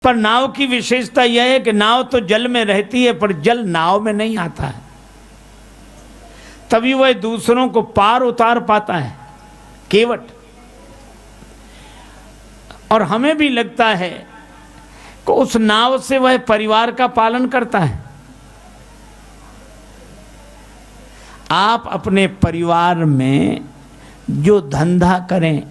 पर नाव की विशेषता यह है कि नाव तो जल में रहती है पर जल नाव में नहीं आता है, तभी वह दूसरों को पार उतार पाता है केवट। और हमें भी लगता है कि उस नाव से वह परिवार का पालन करता है। आप अपने परिवार में जो धंधा करें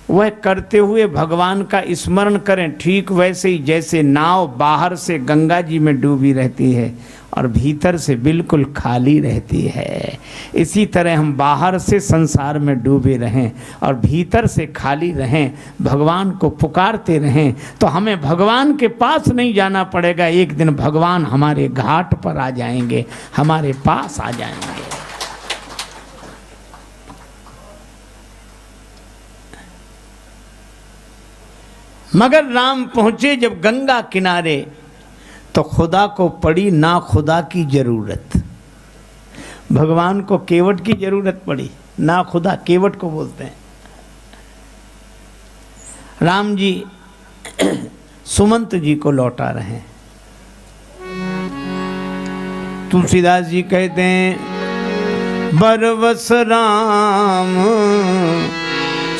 वह करते हुए भगवान का स्मरण करें, ठीक वैसे ही जैसे नाव बाहर से गंगा जी में डूबी रहती है और भीतर से बिल्कुल खाली रहती है, इसी तरह हम बाहर से संसार में डूबे रहें और भीतर से खाली रहें, भगवान को पुकारते रहें, तो हमें भगवान के पास नहीं जाना पड़ेगा। एक दिन भगवान हमारे घाट पर आ जाएंगे, हमारे पास आ जाएंगे। मगर राम पहुंचे जब गंगा किनारे तो खुदा को पड़ी ना खुदा की जरूरत। भगवान को केवट की जरूरत पड़ी, ना खुदा, केवट को बोलते हैं। राम जी सुमंत जी को लौटा रहे हैं। तुलसीदास जी कहते हैं बरवस राम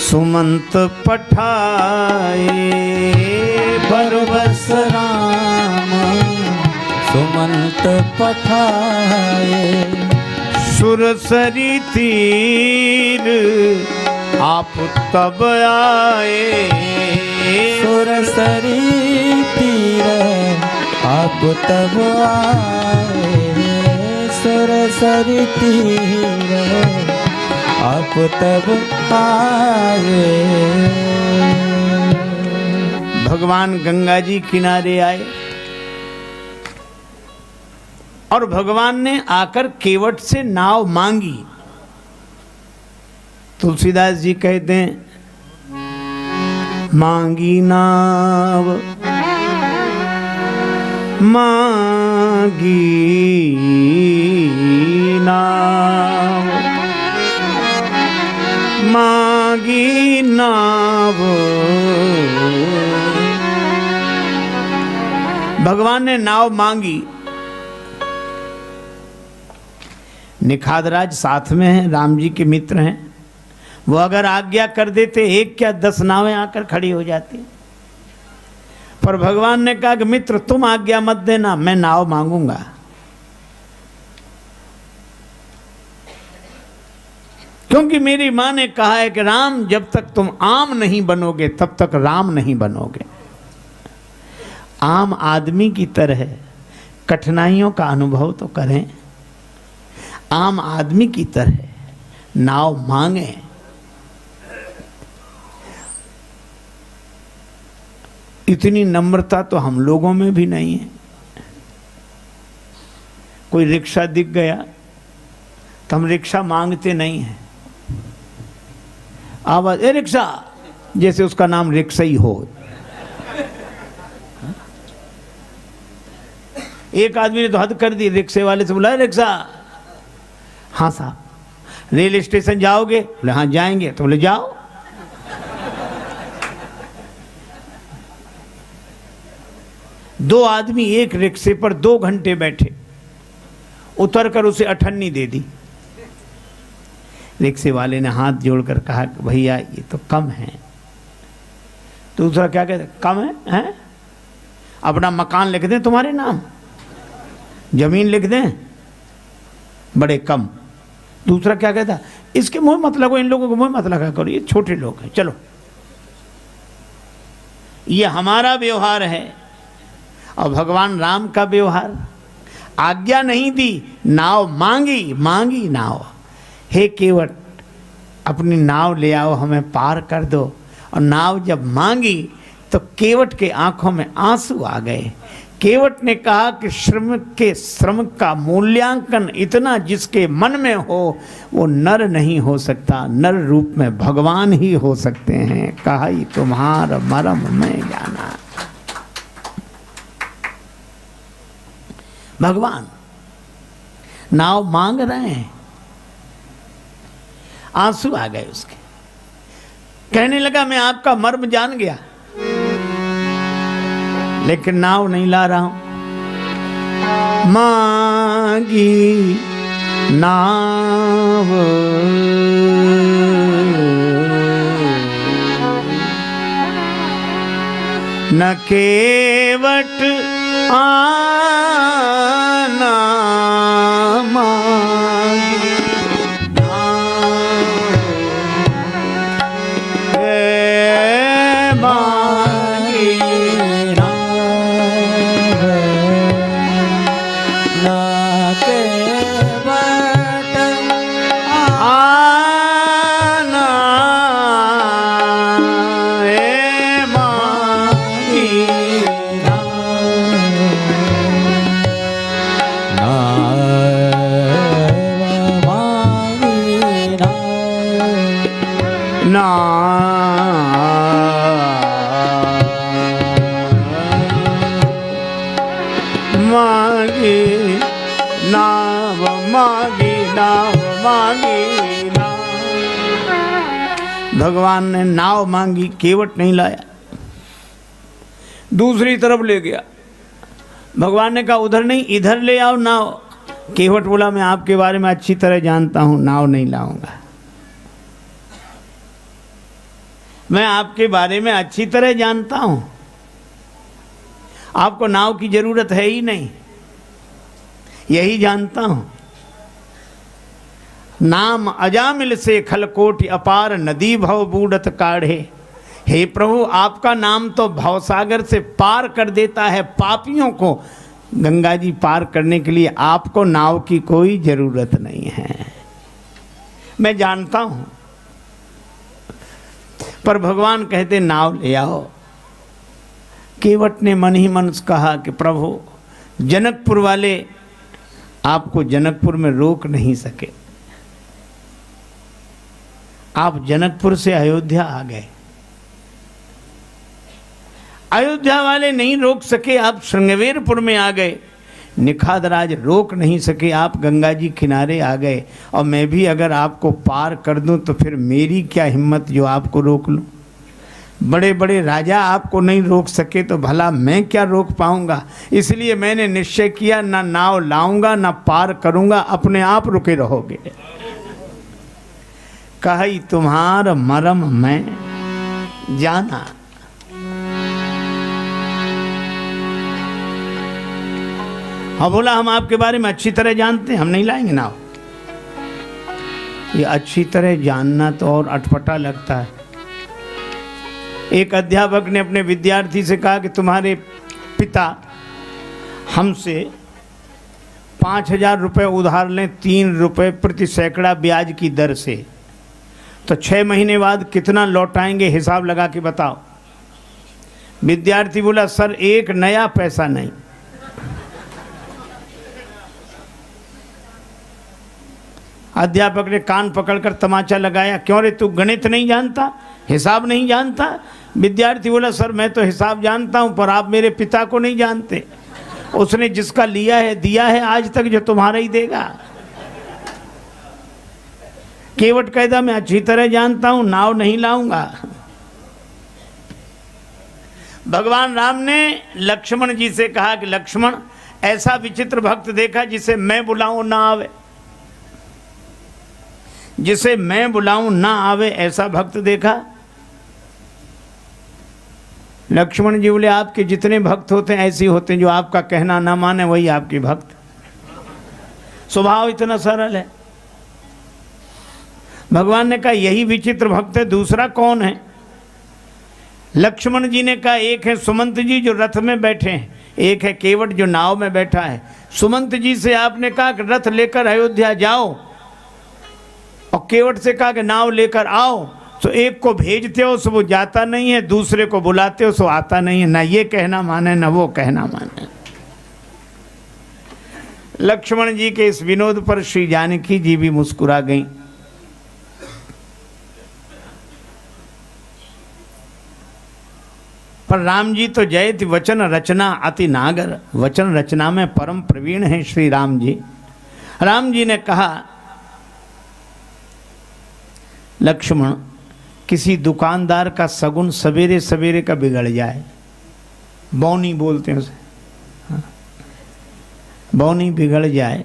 सुमंत पठाए, बरवस राम सुमंत पठाए, सुरसरी तीर आप तब आए, सुरसरी तीर आप तब आए, सुरसरी तीर आप तब आए। भगवान गंगा जी किनारे आए और भगवान ने आकर केवट से नाव मांगी। तुलसीदास जी कहते हैं मांगी नाव मांगी नाव मांगी नाव। भगवान ने नाव मांगी। निखादराज साथ में हैं, राम जी के मित्र हैं, वो अगर आज्ञा कर देते एक क्या 10 नावें आकर खड़ी हो जाती। पर भगवान ने कहा कि मित्र तुम आज्ञा मत देना, मैं नाव मांगूंगा। क्योंकि मेरी मां ने कहा है कि राम जब तक तुम आम नहीं बनोगे तब तक राम नहीं बनोगे। आम आदमी की तरह कठिनाइयों का अनुभव तो करें, आम आदमी की तरह नाव मांगे। इतनी नम्रता तो हम लोगों में भी नहीं है। कोई रिक्शा दिख गया तो हम रिक्शा मांगते नहीं हैं। आवाज ए रिक्शा, जैसे उसका नाम रिक्शा ही हो। एक आदमी ने तो हद कर दी, रिक्शे वाले से बोला रिक्शा। हाँ साहब। रेल स्टेशन जाओगे? बोले हाँ जाएंगे। तो बोले जाओ। दो आदमी एक रिक्शे पर 2 घंटे बैठे, उतरकर उसे अठन्नी दे दी। रिक्शे वाले ने हाथ जोड़कर कहा भैया ये तो कम है। दूसरा क्या कहते कम है? अपना मकान लिख दें तुम्हारे नाम, जमीन लिख दें, बड़े कम। दूसरा क्या कहता इसके मुंह मत लगो, इन लोगों को मुंह मत लगा करो, ये छोटे लोग हैं, चलो। ये हमारा व्यवहार है और भगवान राम का व्यवहार। आज्ञा नहीं दी, नाव मांगी, मांगी नाव। हे केवट अपनी नाव ले आओ, हमें पार कर दो। और नाव जब मांगी तो केवट के आंखों में आंसू आ गए। केवट ने कहा कि श्रम का मूल्यांकन इतना जिसके मन में हो वो नर नहीं हो सकता, नर रूप में भगवान ही हो सकते हैं। कहा तुम्हारा मरम मैं जाना। भगवान नाव मांग रहे हैं, आंसू आ गए उसके। कहने लगा मैं आपका मर्म जान गया, लेकिन नाव नहीं ला रहा हूं। मांगी नाव न केवट आना मांगी नाव मांगी भगवान ने नाव मांगी, केवट नहीं लाया। दूसरी तरफ ले गया। भगवान ने कहा उधर नहीं, इधर ले आओ नाव। केवट बोला मैं आपके बारे में अच्छी तरह जानता हूं, नाव नहीं लाऊंगा। मैं आपके बारे में अच्छी तरह जानता हूं, आपको नाव की जरूरत है ही नहीं, यही जानता हूं। नाम अजामिल से खलकोट अपार नदी भव बूढ़त काढ़े। हे प्रभु, आपका नाम तो भवसागर से पार कर देता है पापियों को। गंगा जी पार करने के लिए आपको नाव की कोई जरूरत नहीं है, मैं जानता हूं। पर भगवान कहते नाव ले आओ। केवट ने मन ही मन कहा कि प्रभु, जनकपुर वाले आपको जनकपुर में रोक नहीं सके। आप जनकपुर से अयोध्या आ गए, अयोध्या वाले नहीं रोक सके, आप श्रृंगवेरपुर में आ गए। निखादराज रोक नहीं सके, आप गंगा जी किनारे आ गए। और मैं भी अगर आपको पार कर दूं तो फिर मेरी क्या हिम्मत जो आपको रोक लूं। बड़े बड़े राजा आपको नहीं रोक सके तो भला मैं क्या रोक पाऊंगा। इसलिए मैंने निश्चय किया, ना नाव लाऊंगा ना पार करूंगा, अपने आप रुके रहोगे। कही तुम्हार मरम मैं जाना। हाँ बोला हम आपके बारे में अच्छी तरह जानते हैं, हम नहीं लाएंगे नाव। ये अच्छी तरह जानना तो और अटपटा लगता है। एक अध्यापक ने अपने विद्यार्थी से कहा कि तुम्हारे पिता हमसे 5,000 रुपये उधार लें 3 रुपये प्रति सैकड़ा ब्याज की दर से, तो 6 महीने बाद कितना लौटाएंगे, हिसाब लगा के बताओ। विद्यार्थी बोला सर 1 नया पैसा नहीं। अध्यापक ने कान पकड़कर तमाचा लगाया, क्यों रे तू गणित नहीं जानता, हिसाब नहीं जानता। विद्यार्थी बोला सर मैं तो हिसाब जानता हूं, पर आप मेरे पिता को नहीं जानते। उसने जिसका लिया है दिया है आज तक, जो तुम्हारा ही देगा। केवट कहता मैं अच्छी तरह जानता हूं, नाव नहीं लाऊंगा। भगवान राम ने लक्ष्मण जी से कहा कि लक्ष्मण, ऐसा विचित्र भक्त देखा जिसे मैं बुलाऊं ना आवे, जिसे मैं बुलाऊं ना आवे, ऐसा भक्त देखा। लक्ष्मण जी बोले आपके जितने भक्त होते हैं ऐसे होते हैं, जो आपका कहना ना माने वही आपके भक्त। स्वभाव इतना सरल है। भगवान ने कहा यही विचित्र भक्त है, दूसरा कौन है। लक्ष्मण जी ने कहा एक है सुमंत जी जो रथ में बैठे हैं, एक है केवट जो नाव में बैठा है। सुमंत जी से आपने कहा कि रथ लेकर अयोध्या जाओ, और केवट से कहा कि नाव लेकर आओ। तो एक को भेजते हो सो वो जाता नहीं है, दूसरे को बुलाते हो सो आता नहीं है। ना ये कहना माने ना वो कहना माने। लक्ष्मण जी के इस विनोद पर श्री जानकी जी भी मुस्कुरा गईं। पर राम जी तो जयति वचन रचना अति नागर, वचन रचना में परम प्रवीण हैं श्री राम जी। राम जी ने कहा लक्ष्मण, किसी दुकानदार का सगुन सवेरे सवेरे का बिगड़ जाए बौनी बोलते हैं उसे, हाँ। बौनी बिगड़ जाए,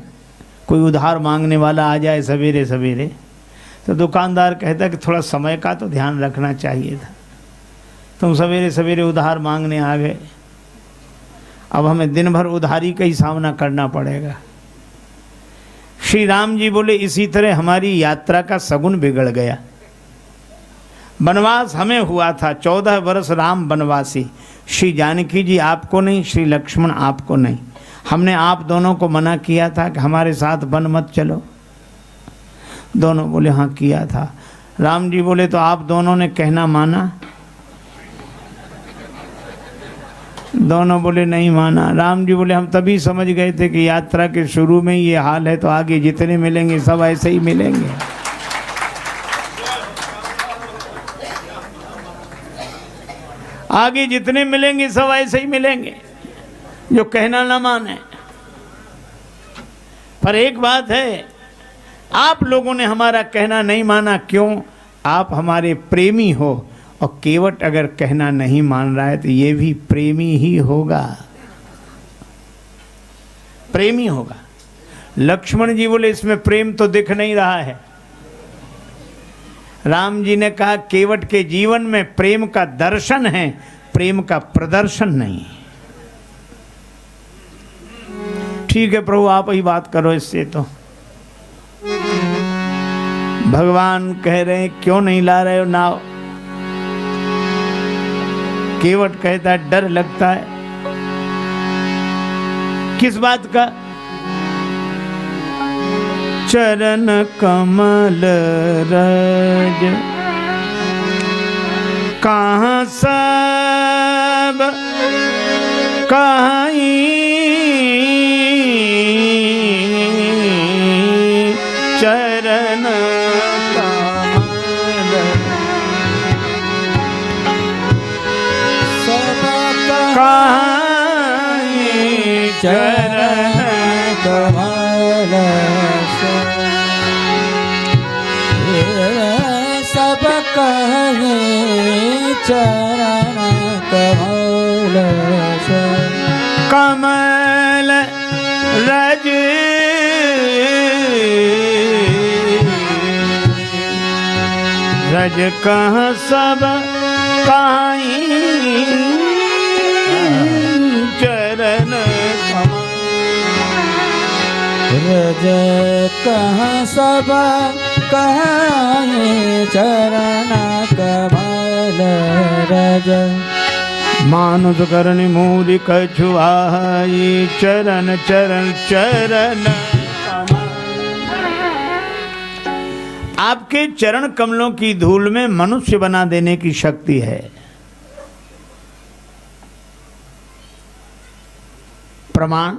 कोई उधार मांगने वाला आ जाए सवेरे सवेरे, तो दुकानदार कहता है कि थोड़ा समय का तो ध्यान रखना चाहिए था, तुम सवेरे सवेरे उधार मांगने आ गए, अब हमें दिन भर उधारी का ही सामना करना पड़ेगा। श्री राम जी बोले इसी तरह हमारी यात्रा का सगुन बिगड़ गया। वनवास हमें हुआ था, 14 वर्ष राम वनवासी, श्री जानकी जी आपको नहीं, श्री लक्ष्मण आपको नहीं। हमने आप दोनों को मना किया था कि हमारे साथ वन मत चलो। दोनों बोले हाँ किया था। राम जी बोले तो आप दोनों ने कहना माना? दोनों बोले नहीं माना। राम जी बोले हम तभी समझ गए थे कि यात्रा के शुरू में ये हाल है, तो आगे जितने मिलेंगे सब ऐसे ही मिलेंगे। आगे जितने मिलेंगे सब ऐसे ही मिलेंगे, जो कहना ना माने। पर एक बात है, आप लोगों ने हमारा कहना नहीं माना, क्यों? आप हमारे प्रेमी हो, और केवट अगर कहना नहीं मान रहा है तो ये भी प्रेमी ही होगा, प्रेमी होगा। लक्ष्मण जी बोले इसमें प्रेम तो दिख नहीं रहा है। राम जी ने कहा केवट के जीवन में प्रेम का दर्शन है, प्रेम का प्रदर्शन नहीं। ठीक है प्रभु आप ही बात करो इससे। तो भगवान कह रहे हैं क्यों नहीं ला रहे हो नाव? केवट कहता है डर लगता है। किस बात का? चरण कमल रज कहाँ सब कहीं, चरण कमल सब कहीं, चरण कमल सब कहे चरण कमल कमल रज रज कहाँ सब कहीं, चरण कमल रज कहाँ सब कहे चरण कमल रज मानुष करनि मूरि कछुआई, चरण चरण चरण कमल। आपके चरण कमलों की धूल में मनुष्य बना देने की शक्ति है। प्रमाण?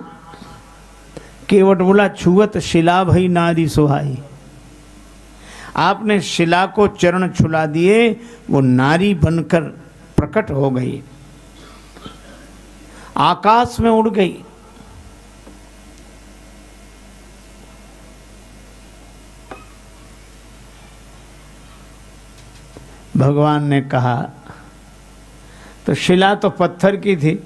केवट बोला छुअत शिला भई नारी सुहाई। आपने शिला को चरण छुला दिए, वो नारी बनकर प्रकट हो गई, आकाश में उड़ गई। भगवान ने कहा तो शिला तो पत्थर की थी,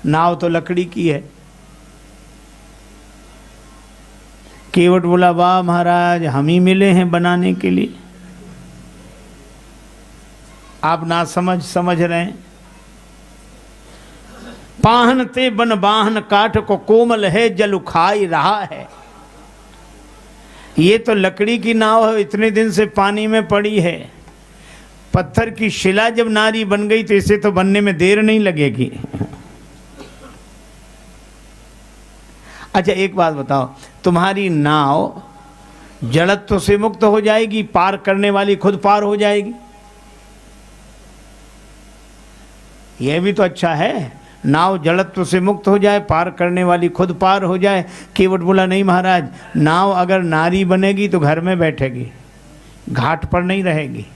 नाव तो लकड़ी की है। केवट बोला वाह महाराज, हम ही मिले हैं बनाने के लिए। आप ना समझ रहे हैं। पाहन ते बन बाहन काठ को कोमल है, जल उखाई रहा है। ये तो लकड़ी की नाव है, इतने दिन से पानी में पड़ी है। पत्थर की शिला जब नारी बन गई तो इसे तो बनने में देर नहीं लगेगी। अच्छा एक बात बताओ, तुम्हारी नाव जड़त्व से मुक्त हो जाएगी, पार करने वाली खुद पार हो जाएगी। यह भी तो अच्छा है, नाव जड़त्व से मुक्त हो जाए, पार करने वाली खुद पार हो जाए। केवट बोला नहीं महाराज, नाव अगर नारी बनेगी तो घर में बैठेगी, घाट पर नहीं रहेगी।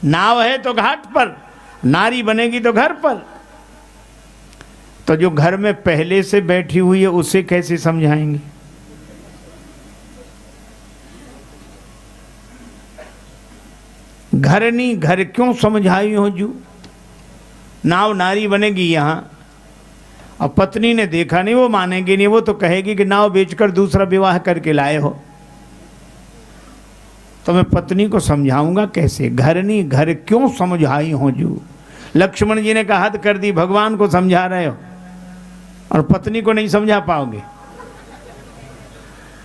नाव है तो घाट पर, नारी बनेगी तो घर पर। तो जो घर में पहले से बैठी हुई है उसे कैसे समझाएंगे? घर नहीं, घर क्यों समझाई हो जू? नाव नारी बनेगी यहाँ, और पत्नी ने देखा नहीं, वो मानेगी नहीं, वो तो कहेगी कि नाव बेचकर दूसरा विवाह करके लाए हो। तो मैं पत्नी को समझाऊंगा कैसे? घर नहीं, घर क्यों समझाई हो जू। लक्ष्मण जी ने कहा हद कर दी, भगवान को समझा रहे हो और पत्नी को नहीं समझा पाओगे।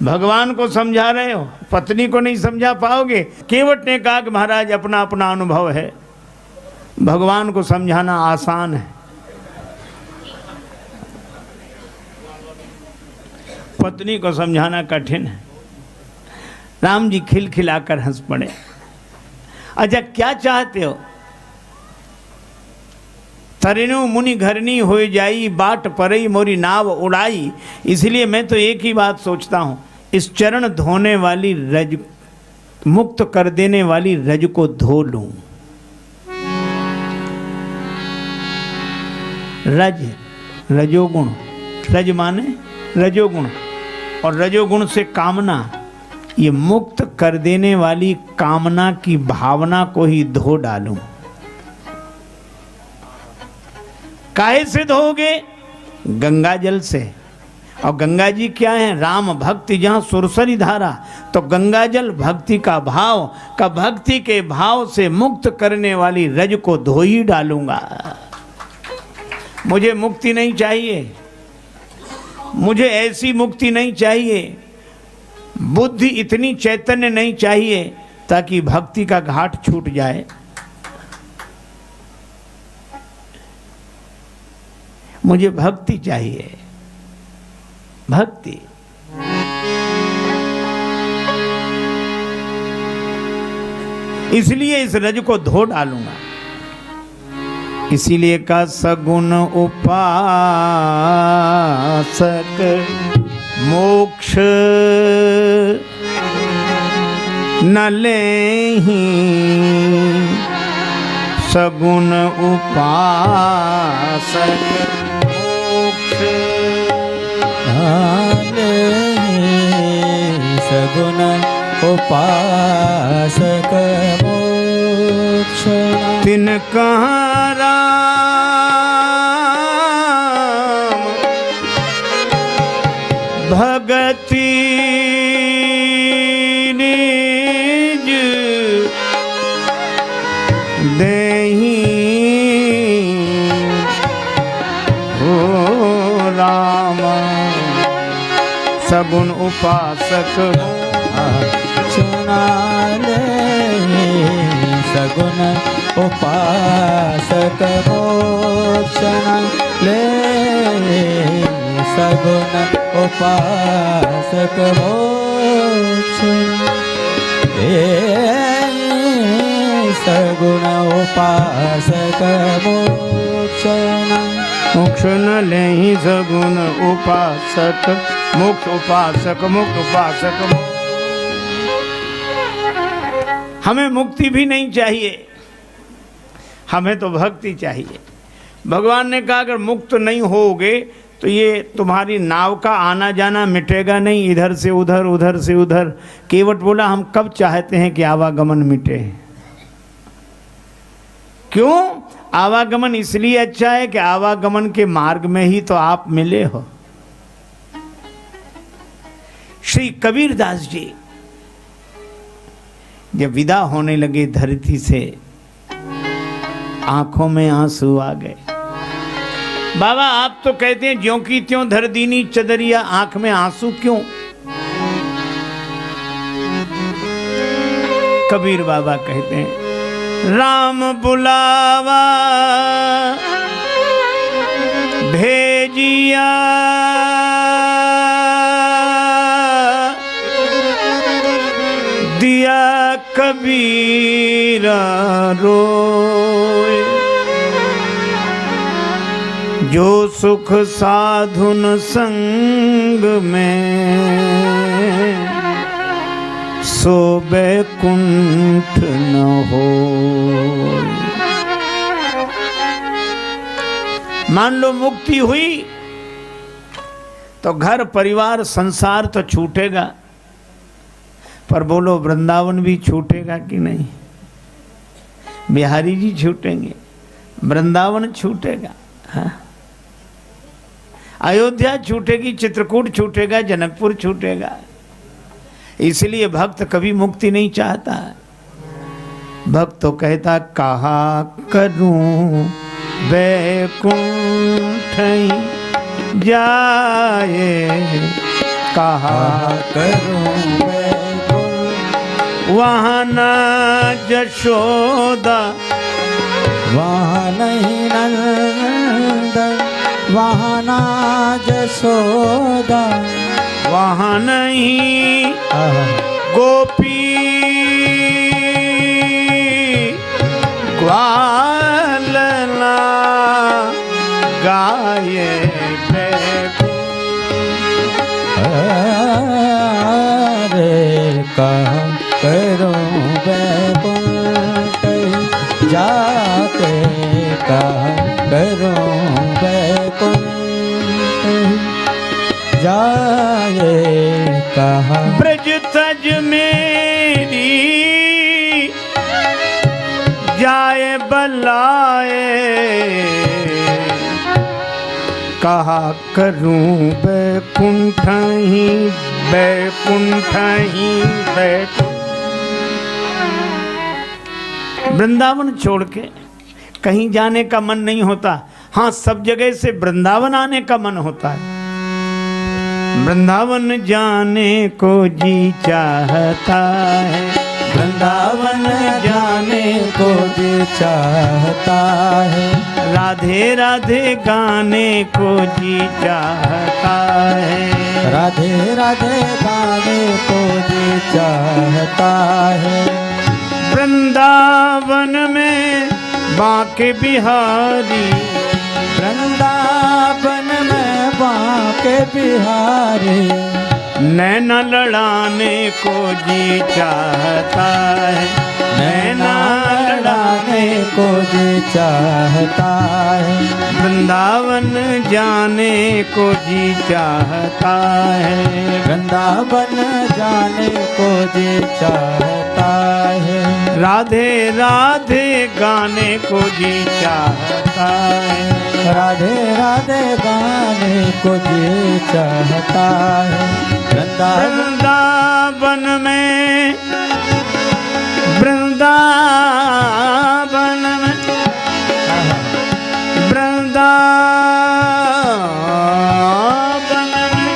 भगवान को समझा रहे हो, पत्नी को नहीं समझा पाओगे। केवट ने कहा कि महाराज अपना अपना अनुभव है, भगवान को समझाना आसान है, पत्नी को समझाना कठिन है। राम जी खिलखिलाकर हंस पड़े। अच्छा क्या चाहते हो? तरेनु मुनि घरनी हो जाई, बाट परई मोरी नाव उड़ाई। इसलिए मैं तो एक ही बात सोचता हूं, इस चरण धोने वाली रज, मुक्त कर देने वाली रज को धो लूं। रज, रजोगुण, रज माने रजोगुण, और रजोगुण से कामना, ये मुक्त कर देने वाली कामना की भावना को ही धो डालूं। काहे से धोगे? गंगा जल से। और गंगा जी क्या है? राम भक्ति जहाँ सुरसरी धारा, तो गंगा जल भक्ति का भाव, का भक्ति के भाव से मुक्त करने वाली रज को धो ही डालूंगा। मुझे मुक्ति नहीं चाहिए, मुझे ऐसी मुक्ति नहीं चाहिए, बुद्धि इतनी चैतन्य नहीं चाहिए ताकि भक्ति का घाट छूट जाए। मुझे भक्ति चाहिए, भक्ति। इसलिए इस रज को धो डालूंगा। इसीलिए का सगुण उपासक मोक्ष न लेहि, सगुण उपासक मोक्ष न लेहि, सगुण उपासक मोक्ष तिन कहाँ राम भगति निज देहि, हो राम सगुण उपासक सुना ले, सगुण उपासक मोक्ष ले, सगुण उपासक मोक्ष ले, सगुण उपासक मोक्ष मोक्ष न लेहि, सगुण उपासक मोक्ष उपासक मुक्त उपासक। हमें मुक्ति भी नहीं चाहिए, हमें तो भक्ति चाहिए। भगवान ने कहा अगर मुक्त नहीं होगे तो ये तुम्हारी नाव का आना जाना मिटेगा नहीं, इधर से उधर उधर से उधर। केवट बोला हम कब चाहते हैं कि आवागमन मिटे? क्यों? आवागमन इसलिए अच्छा है कि आवागमन के मार्ग में ही तो आप मिले हो। श्री कबीरदास जी जब विदा होने लगे धरती से, आंखों में आंसू आ गए। बाबा आप तो कहते हैं ज्यों की त्यों धर दीनी चदरिया, आंख में आंसू क्यों? कबीर बाबा कहते हैं राम बुलावा भेजिया, दिया कबीरा रोए, जो सुख साधुन संग में, सो बैकुंठ न हो। मान लो मुक्ति हुई तो घर परिवार संसार तो छूटेगा, पर बोलो वृंदावन भी छूटेगा कि नहीं? बिहारी जी छूटेंगे, वृंदावन छूटेगा, हाँ? अयोध्या छूटेगी, चित्रकूट छूटेगा, जनकपुर छूटेगा। इसलिए भक्त कभी मुक्ति नहीं चाहता। भक्त तो कहता कहा करूं वैकुंठ जाए, कहा करूं वहाँ न जशोदा, वहाँ नहीं नंदन, वहाँ ना जसोदा, वहाँ नहीं गोपी ग्वालना गाये अरे कहा करूं वैकुंठ जाके, कहा करूं वैकुंठ जाए, कहा ब्रज तज मेरी जाए बलाए, कहा करूं वैकुंठ ही वैकुंठ ही वैकुंठ। वृंदावन छोड़ के कहीं जाने का मन नहीं होता। हाँ, सब जगह से वृंदावन आने का मन होता है। वृंदावन जाने को जी चाहता है, वृंदावन जाने को जी चाहता है, राधे राधे गाने को जी चाहता है, राधे राधे गाने को जी चाहता है। वृंदावन में बांके बिहारी, वृंदावन में बांके बिहारी, नैना लड़ाने को जी चाहता है, नैना लड़ाने को जी चाहता है। वृंदावन जाने को जी चाहता है, वृंदावन जाने को जी चाहता है, राधे राधे गाने को जी चाहता है, राधे राधे गाने को जी चाहता है। वृंदावन में वृंदावन में वृंदावन में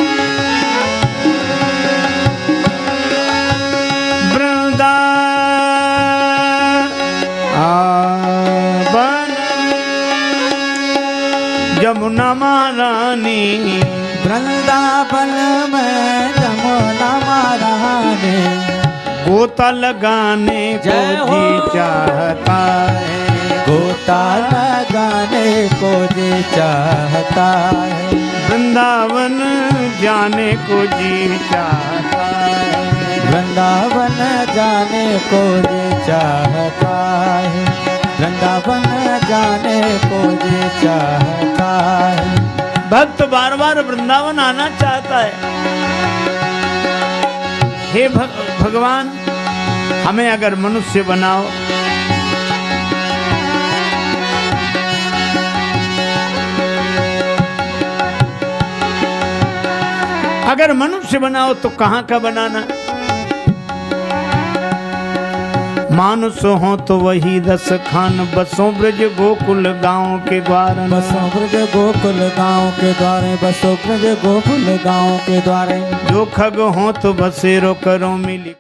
वृंदावन जमुना महारानी, वृंदावन में जमुना महारानी, गोता लगाने को जय हो। जी चाहता है, गोता लगाने को जी चाहता है। वृंदावन जाने को जी चाहता है, वृंदावन जाने को जी चाहता है, वृंदावन जाने को जी चाहता है। भक्त बार बार वृंदावन आना चाहता है। हे भगवान, हमें अगर मनुष्य बनाओ, अगर मनुष्य बनाओ तो कहाँ का बनाना? मानुष हो तो वही रस खान, बसों ब्रज गोकुल गांव के द्वार, बसों ब्रज गोकुल गांव के द्वारे, बसों ब्रज गोकुल गांव के द्वारे। जो खग हो तो बसेरो करो मिली।